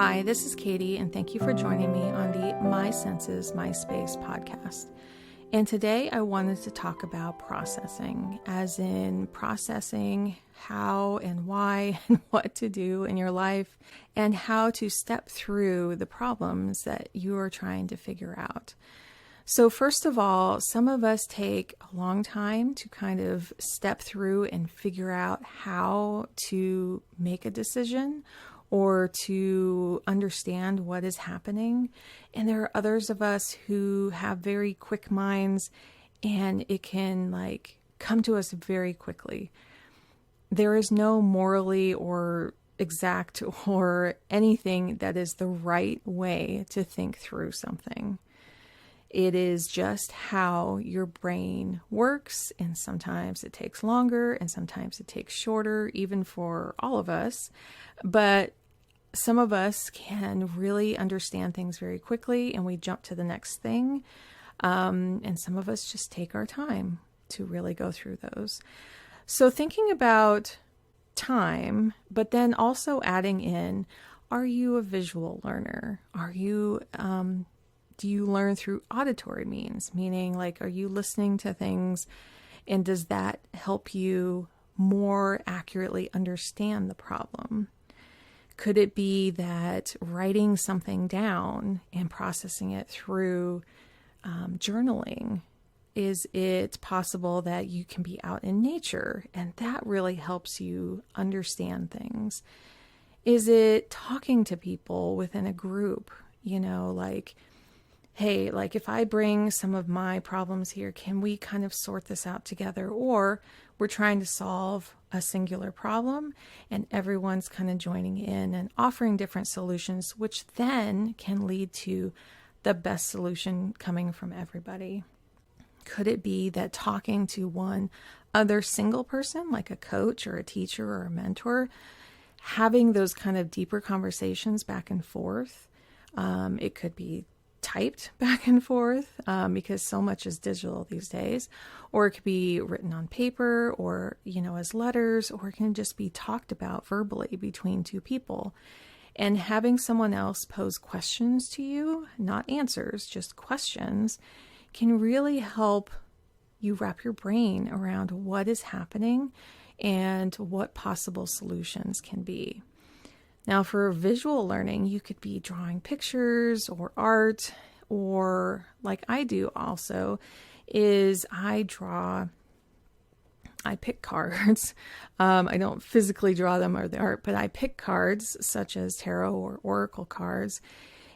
Hi, this is Katie, and thank you for joining me on the My Senses, My Space podcast. And today I wanted to talk about processing, as in processing how and why and what to do in your life, and how to step through the problems that you are trying to figure out. So first of all, some of us take a long time to kind of step through and figure out how to make a decision or to understand what is happening. And there are others of us who have very quick minds and it can come to us very quickly. There is no morally or exact or anything that is the right way to think through something. It is just how your brain works, and sometimes it takes longer and sometimes it takes shorter, even for all of us. But some of us can really understand things very quickly and we jump to the next thing. And some of us just take our time to really go through those. So thinking about time, but then also adding in, are you a visual learner? Do you learn through auditory means? Meaning, are you listening to things and does that help you more accurately understand the problem? Could it be that writing something down and processing it through journaling? Is it possible that you can be out in nature and that really helps you understand things? Is it talking to people within a group? Hey, if I bring some of my problems here, can we kind of sort this out together? Or we're trying to solve a singular problem and everyone's kind of joining in and offering different solutions, which then can lead to the best solution coming from everybody. Could it be that talking to one other single person, like a coach or a teacher or a mentor, having those kind of deeper conversations back and forth? It could be typed back and forth because so much is digital these days, or it could be written on paper or, as letters, or it can just be talked about verbally between two people. And having someone else pose questions to you, not answers, just questions, can really help you wrap your brain around what is happening and what possible solutions can be. Now, for visual learning, you could be drawing pictures or art, or like I do also, is I pick cards. I don't physically draw them or the art, but I pick cards such as tarot or oracle cards.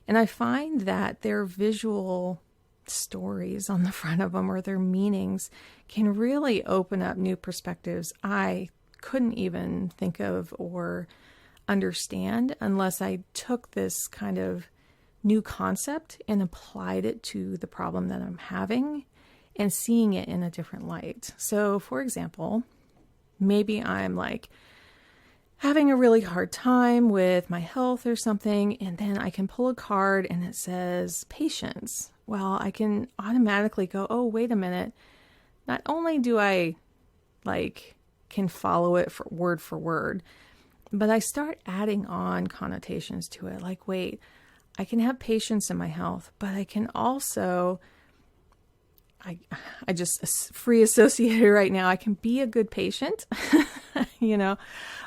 And I find that their visual stories on the front of them or their meanings can really open up new perspectives I couldn't even think of or understand unless I took this kind of new concept and applied it to the problem that I'm having and seeing it in a different light. So for example, maybe I'm having a really hard time with my health or something, and then I can pull a card and it says patience. Well, I can automatically go, oh, wait a minute. Not only do I can follow it for word, but I start adding on connotations to it. Wait, I can have patience in my health, but I can also, I just free associated right now. I can be a good patient,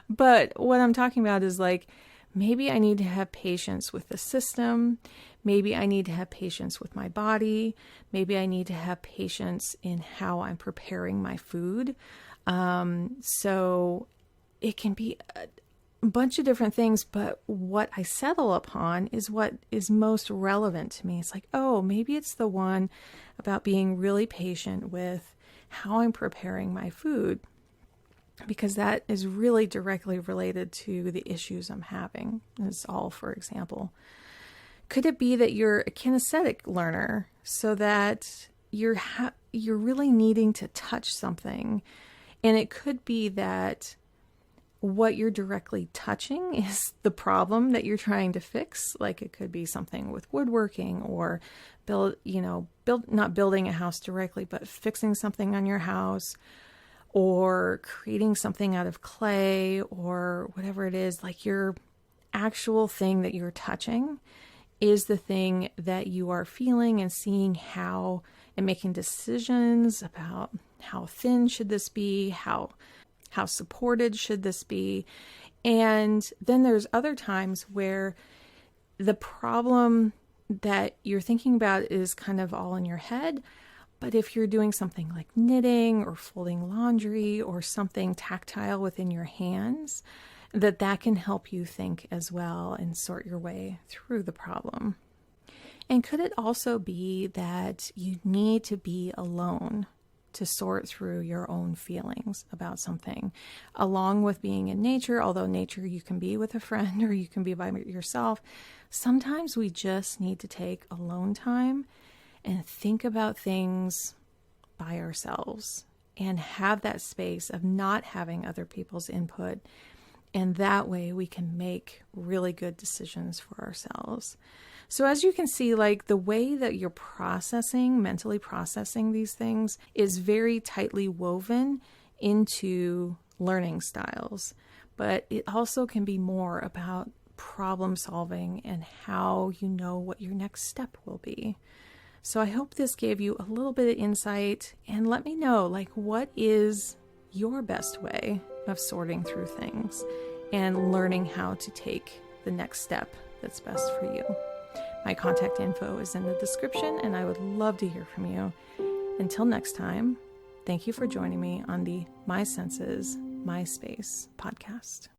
but what I'm talking about is maybe I need to have patience with the system. Maybe I need to have patience with my body. Maybe I need to have patience in how I'm preparing my food. So it can be a bunch of different things, but what I settle upon is what is most relevant to me. It's maybe it's the one about being really patient with how I'm preparing my food, because that is really directly related to the issues I'm having. It's all, for example. Could it be that you're a kinesthetic learner, so that you're really needing to touch something, and it could be that what you're directly touching is the problem that you're trying to fix. It could be something with woodworking or not building a house directly, but fixing something on your house or creating something out of clay or whatever it is. You're actual thing that you're touching is the thing that you are feeling and seeing how, and making decisions about how thin should this be, how supported should this be. And then there's other times where the problem that you're thinking about is kind of all in your head. But if you're doing something like knitting or folding laundry or something tactile within your hands, that can help you think as well and sort your way through the problem. And could it also be that you need to be alone to sort through your own feelings about something, along with being in nature? Although nature you can be with a friend or you can be by yourself, sometimes we just need to take alone time and think about things by ourselves and have that space of not having other people's input. And that way we can make really good decisions for ourselves. So as you can see, like the way that you're mentally processing these things is very tightly woven into learning styles. But it also can be more about problem solving and how you know what your next step will be. So I hope this gave you a little bit of insight, and let me know, like, what is your best way of sorting through things and learning how to take the next step that's best for you. My contact info is in the description, and I would love to hear from you. Until next time, thank you for joining me on the My Senses, My Space podcast.